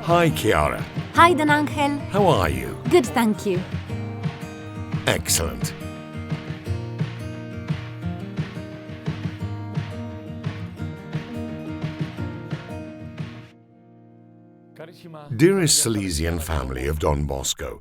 Hi, Chiara. Hi, Don Angel. How are you? Good, thank you. Excellent. Dearest Salesian family of Don Bosco,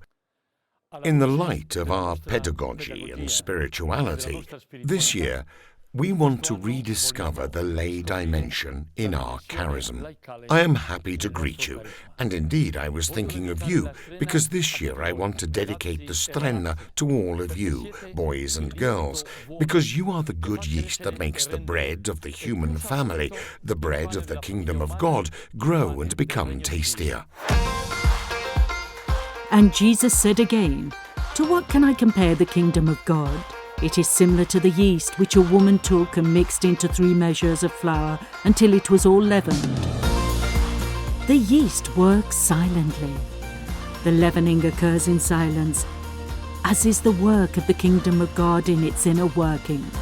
in the light of our pedagogy and spirituality, this year we want to rediscover the lay dimension in our charism. I am happy to greet you, and indeed I was thinking of you, because this year I want to dedicate the Strenna to all of you, boys and girls, because you are the good yeast that makes the bread of the human family, the bread of the kingdom of God, grow and become tastier. And Jesus said again, "To what can I compare the kingdom of God? It is similar to the yeast which a woman took and mixed into 3 measures of flour until it was all leavened." The yeast works silently. The leavening occurs in silence, as is the work of the kingdom of God in its inner workings.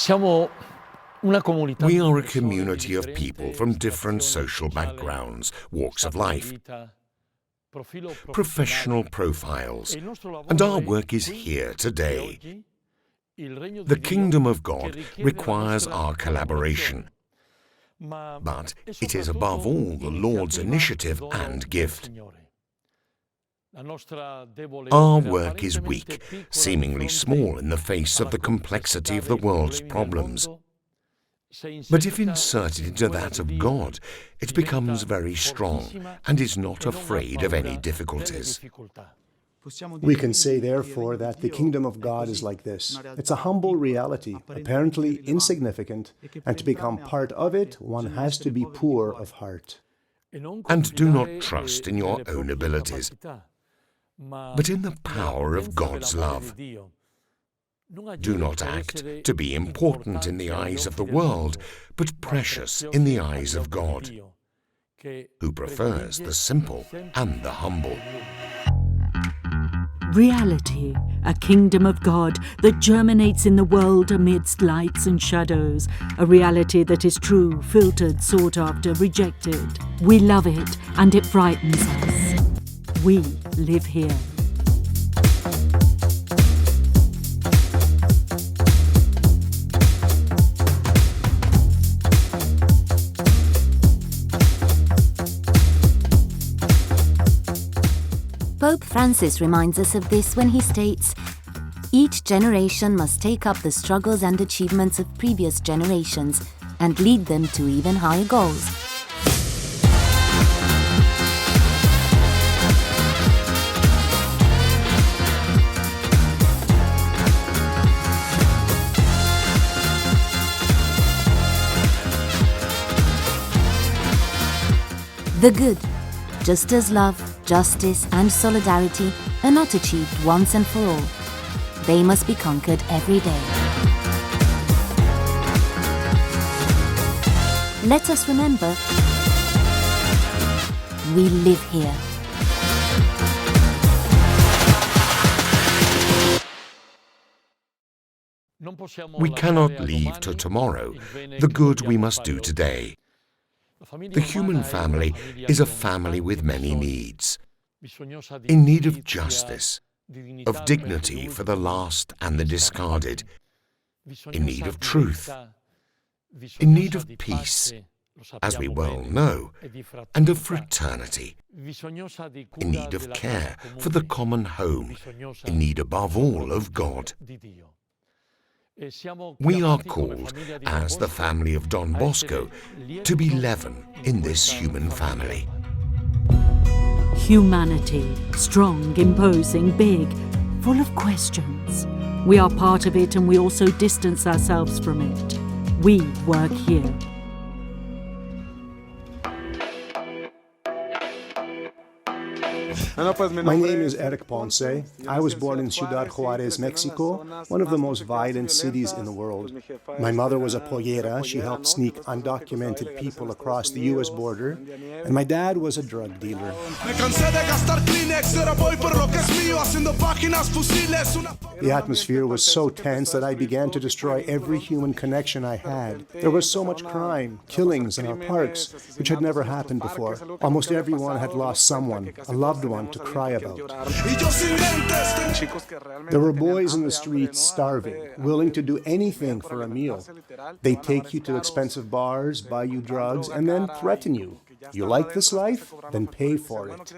We are a community of people from different social backgrounds, walks of life, professional profiles, and our work is here today. The kingdom of God requires our collaboration, but it is above all the Lord's initiative and gift. Our work is weak, seemingly small in the face of the complexity of the world's problems. But if inserted into that of God, it becomes very strong and is not afraid of any difficulties. We can say, therefore, that the kingdom of God is like this. It's a humble reality, apparently insignificant, and to become part of it, one has to be poor of heart. And do not trust in your own abilities, but in the power of God's love. Do not act to be important in the eyes of the world, but precious in the eyes of God, who prefers the simple and the humble. Reality, a kingdom of God that germinates in the world amidst lights and shadows, a reality that is true, filtered, sought after, rejected. We love it and it frightens us. We live here. Pope Francis reminds us of this when he states, "Each generation must take up the struggles and achievements of previous generations and lead them to even higher goals." The good, just as love, justice and solidarity are not achieved once and for all. They must be conquered every day. Let us remember, we live here. We cannot leave to tomorrow the good we must do today. The human family is a family with many needs, in need of justice, of dignity for the lost and the discarded, in need of truth, in need of peace, as we well know, and of fraternity, in need of care for the common home, in need above all of God. We are called, as the family of Don Bosco, to be leaven in this human family. Humanity, strong, imposing, big, full of questions. We are part of it and we also distance ourselves from it. We work here. My name is Eric Ponce. I was born in Ciudad Juarez, Mexico, one of the most violent cities in the world. My mother was a pollera. She helped sneak undocumented people across the U.S. border. And my dad was a drug dealer. The atmosphere was so tense that I began to destroy every human connection I had. There was so much crime, killings in our parks, which had never happened before. Almost everyone had lost someone, a loved one, to cry about. There were boys in the streets starving, willing to do anything for a meal. They take you to expensive bars, buy you drugs, and then threaten you. You like this life? Then pay for it.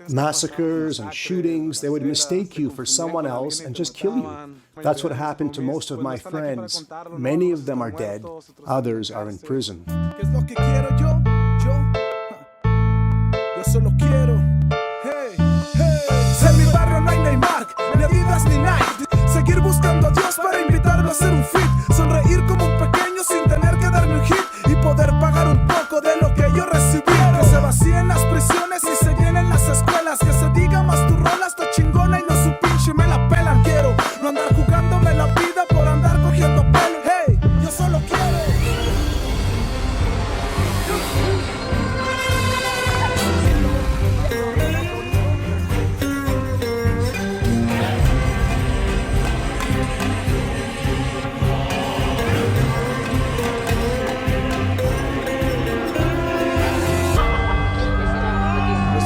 Massacres and shootings, they would mistake you for someone else and just kill you. That's what happened to most of my friends. Many of them are dead, others are in prison. Seguir buscando a Dios para invitarlo a hacer un fit. Sonreír como un pequeño sin tener que darme un hit. Y poder pagar un poco de lo que yo recibí. Que se vacíen las prisiones y se llenen las escuelas. Que se diga más tu rola está chingona y no su pinche me la pelan. Quiero no andar jugándome la vida por andar cogiendo pelo. Hey, yo solo quiero.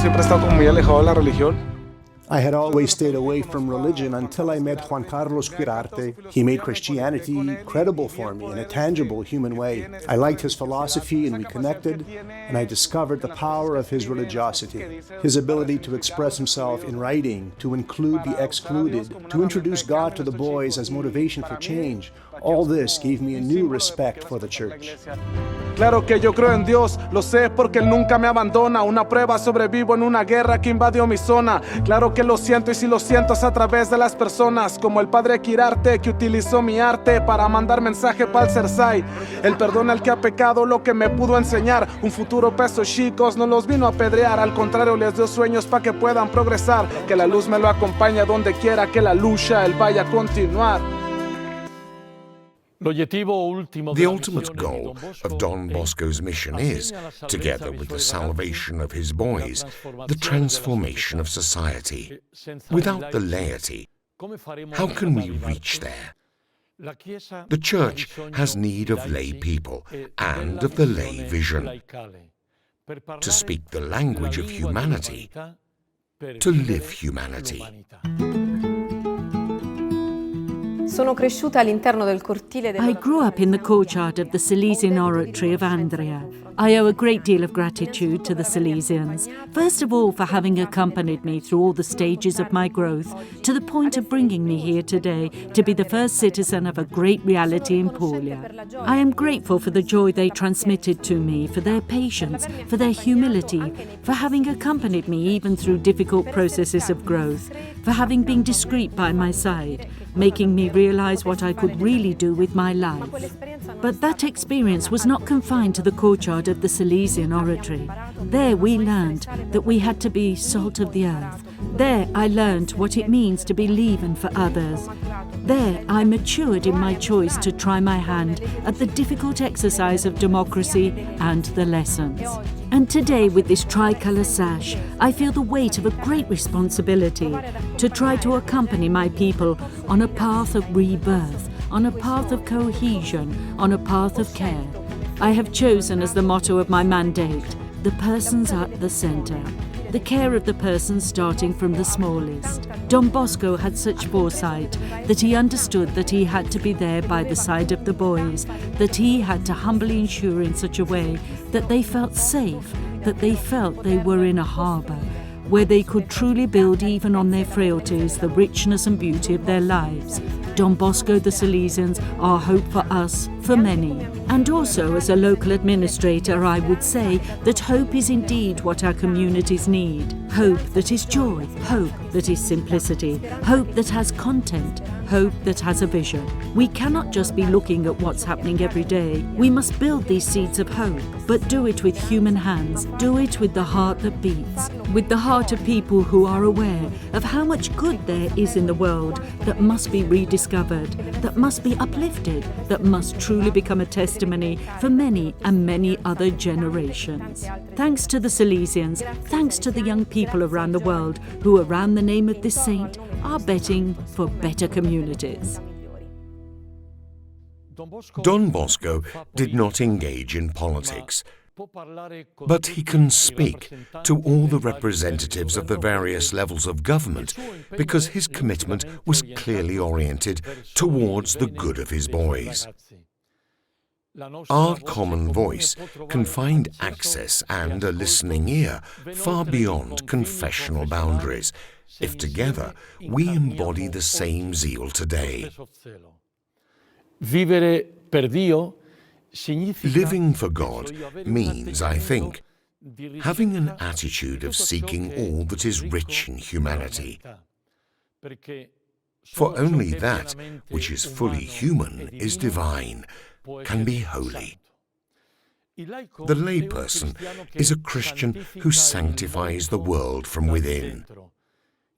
Siempre he estado muy alejado de la religión. I had always stayed away from religion until I met Juan Carlos Quirarte. He made Christianity credible for me in a tangible human way. I liked his philosophy and we connected, and I discovered the power of his religiosity, his ability to express himself in writing, to include the excluded, to introduce God to the boys as motivation for change. All this gave me a new respect for the church. Claro que yo creo en Dios, lo sé porque Él nunca me abandona. Una prueba, sobrevivo en una guerra que invadió mi zona. Claro que lo siento y si lo siento es a través de las personas, como el padre Quirarte que utilizó mi arte para mandar mensaje para el Cersai. Él perdona al que ha pecado, lo que me pudo enseñar. Un futuro peso chicos, no los vino a apedrear, al contrario les dio sueños para que puedan progresar. Que la luz me lo acompañe donde quiera que la lucha Él vaya a continuar. The ultimate goal of Don Bosco's mission is, together with the salvation of his boys, the transformation of society. Without the laity, how can we reach there? The Church has need of lay people and of the lay vision, to speak the language of humanity, to live humanity. I grew up in the courtyard of the Silesian Oratory of Andria. I owe a great deal of gratitude to the Silesians, first of all for having accompanied me through all the stages of my growth to the point of bringing me here today to be the first citizen of a great reality in Puglia. I am grateful for the joy they transmitted to me, for their patience, for their humility, for having accompanied me even through difficult processes of growth, for having been discreet by my side, making me realize what I could really do with my life. But that experience was not confined to the courtyard of the Silesian Oratory. There we learned that we had to be salt of the earth. There I learned what it means to be leaven for others. There I matured in my choice to try my hand at the difficult exercise of democracy and the lessons. And today, with this tricolour sash, I feel the weight of a great responsibility to try to accompany my people on a path of rebirth, on a path of cohesion, on a path of care. I have chosen as the motto of my mandate, the persons at the centre, the care of the person starting from the smallest. Don Bosco had such foresight that he understood that he had to be there by the side of the boys, that he had to humbly ensure in such a way that they felt safe, that they felt they were in a harbour, where they could truly build even on their frailties the richness and beauty of their lives. Don Bosco, the Salesians are hope for us, for many. And also, as a local administrator, I would say that hope is indeed what our communities need. Hope that is joy, hope that is simplicity, hope that has content, hope that has a vision. We cannot just be looking at what's happening every day. We must build these seeds of hope, but do it with human hands. Do it with the heart that beats, with the heart of people who are aware of how much good there is in the world that must be rediscovered, that must be uplifted, that must truly become a testimony for many and many other generations. Thanks to the Salesians, thanks to the young people around the world who, around the name of this saint, are betting for better communities. Don Bosco did not engage in politics, but he can speak to all the representatives of the various levels of government because his commitment was clearly oriented towards the good of his boys. Our common voice can find access and a listening ear far beyond confessional boundaries, if together we embody the same zeal today. Living for God means, I think, having an attitude of seeking all that is rich in humanity. For only that which is fully human is divine, can be holy. The layperson is a Christian who sanctifies the world from within,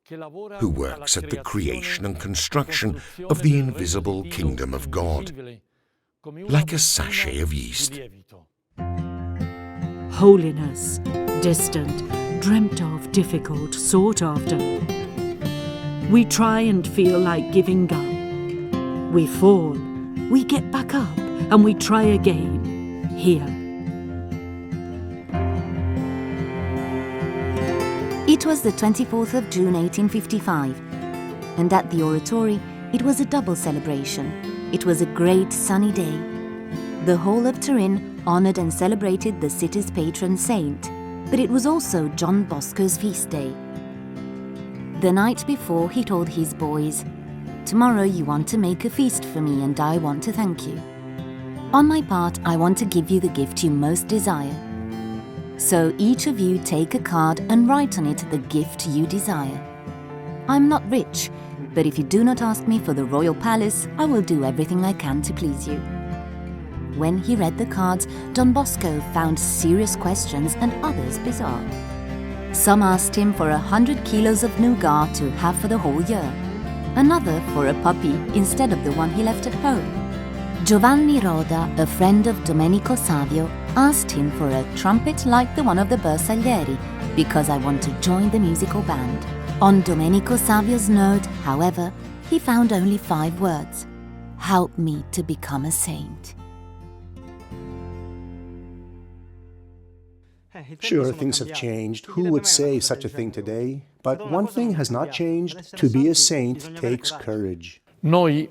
who works at the creation and construction of the invisible kingdom of God, like a sachet of yeast. Holiness, distant, dreamt of, difficult, sought after. We try and feel like giving up. We fall, we get back up, and we try again, here. It was the 24th of June 1855, and at the oratory it was a double celebration. It was a great sunny day. The whole of Turin honoured and celebrated the city's patron saint, but it was also Don Bosco's feast day. The night before, he told his boys, "Tomorrow you want to make a feast for me and I want to thank you. On my part, I want to give you the gift you most desire. So each of you take a card and write on it the gift you desire. I'm not rich, but if you do not ask me for the royal palace, I will do everything I can to please you." When he read the cards, Don Bosco found serious questions and others bizarre. Some asked him for 100 kilos of nougat to have for the whole year, another for a puppy instead of the one he left at home. Giovanni Roda, a friend of Domenico Savio, asked him for a trumpet like the one of the Bersaglieri, because I want to join the musical band. On Domenico Savio's note, however, he found only 5 words: "Help me to become a saint." Sure, things have changed. Who would say such a thing today? But one thing has not changed. To be a saint takes courage. We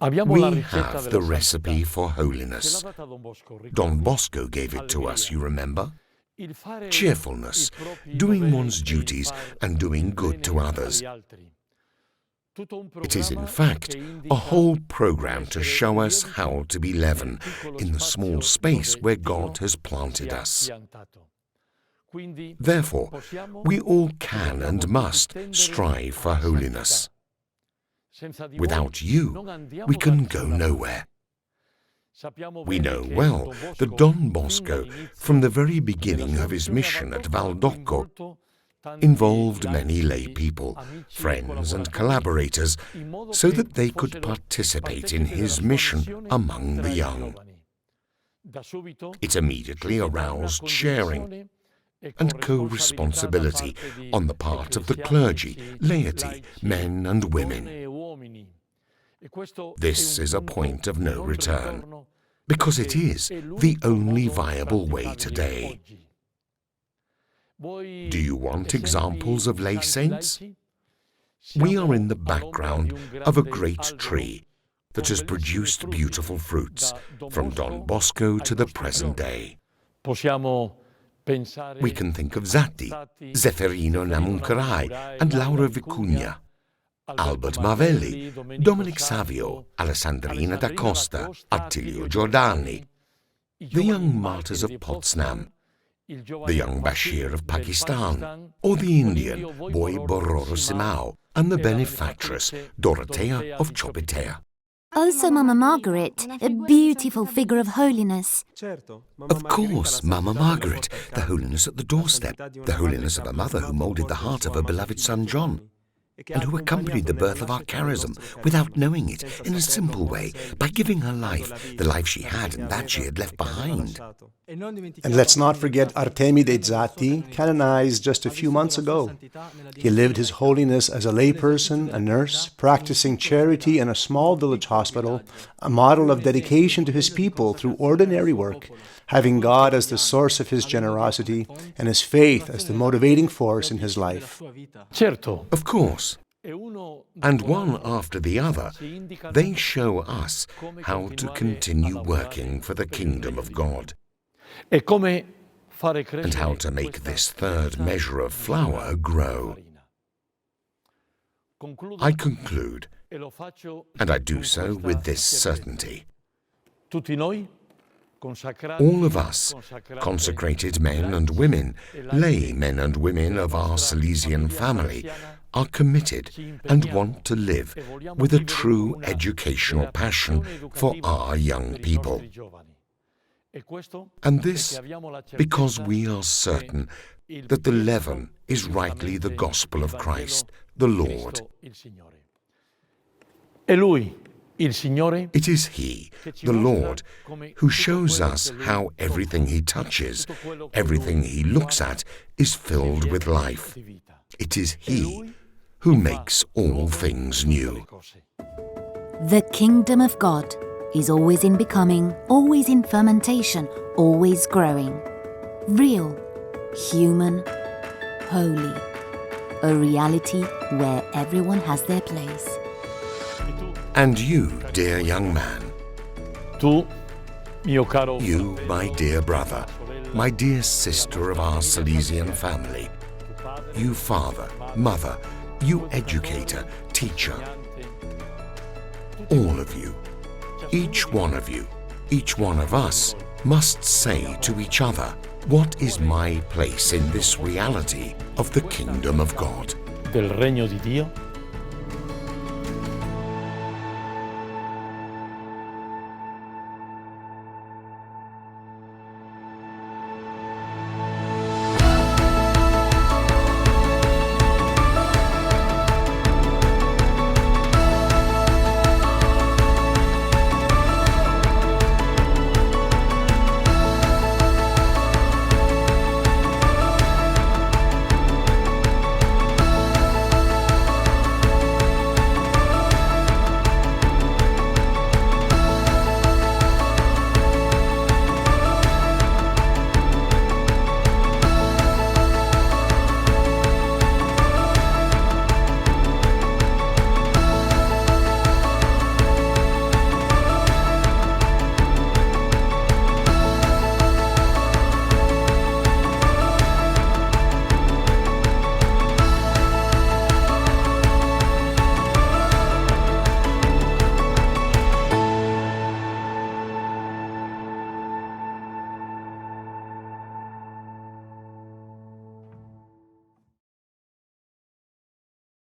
have the recipe for holiness. Don Bosco gave it to us, you remember? Cheerfulness, doing one's duties and doing good to others. It is, in fact, a whole program to show us how to be leaven in the small space where God has planted us. Therefore, we all can and must strive for holiness. Without you, we can go nowhere. We know well that Don Bosco, from the very beginning of his mission at Valdocco, involved many lay people, friends and collaborators, so that they could participate in his mission among the young. It immediately aroused sharing and co-responsibility on the part of the clergy, laity, men and women. This is a point of no return, because it is the only viable way today. Do you want examples of lay saints? We are in the background of a great tree that has produced beautiful fruits, from Don Bosco to the present day. We can think of Zatti, Zefferino Namuncarai, and Laura Vicuña. Albert Mavelli, Dominic Savio, Alessandrina da Costa, Attilio Giordani, the young martyrs of Potsdam, the young Bashir of Pakistan, or the Indian boy Bororo Simao, and the benefactress Dorothea of Chopitea. Also Mama Margaret, a beautiful figure of holiness. Of course, Mama Margaret, the holiness at the doorstep, the holiness of a mother who moulded the heart of her beloved son John, and who accompanied the birth of our charism without knowing it, in a simple way, by giving her life, the life she had and that she had left behind. And let's not forget Artemide Zatti, canonized just a few months ago. He lived his holiness as a layperson, a nurse, practicing charity in a small village hospital, a model of dedication to his people through ordinary work, having God as the source of his generosity and his faith as the motivating force in his life. Of course. And one after the other, they show us how to continue working for the kingdom of God, and how to make this third measure of flour grow. I conclude, and I do so with this certainty. All of us, consecrated men and women, lay men and women of our Salesian family, are committed and want to live with a true educational passion for our young people. And this because we are certain that the leaven is rightly the gospel of Christ, the Lord. It is He, the Lord, who shows us how everything He touches, everything He looks at, is filled with life. It is He who makes all things new. The kingdom of God is always in becoming, always in fermentation, always growing. Real, human, holy. A reality where everyone has their place. And you, dear young man, you, my dear brother, my dear sister of our Salesian family, you father, mother, you educator, teacher, all of you, each one of us must say to each other, what is my place in this reality of the kingdom of God? Del regno di Dio.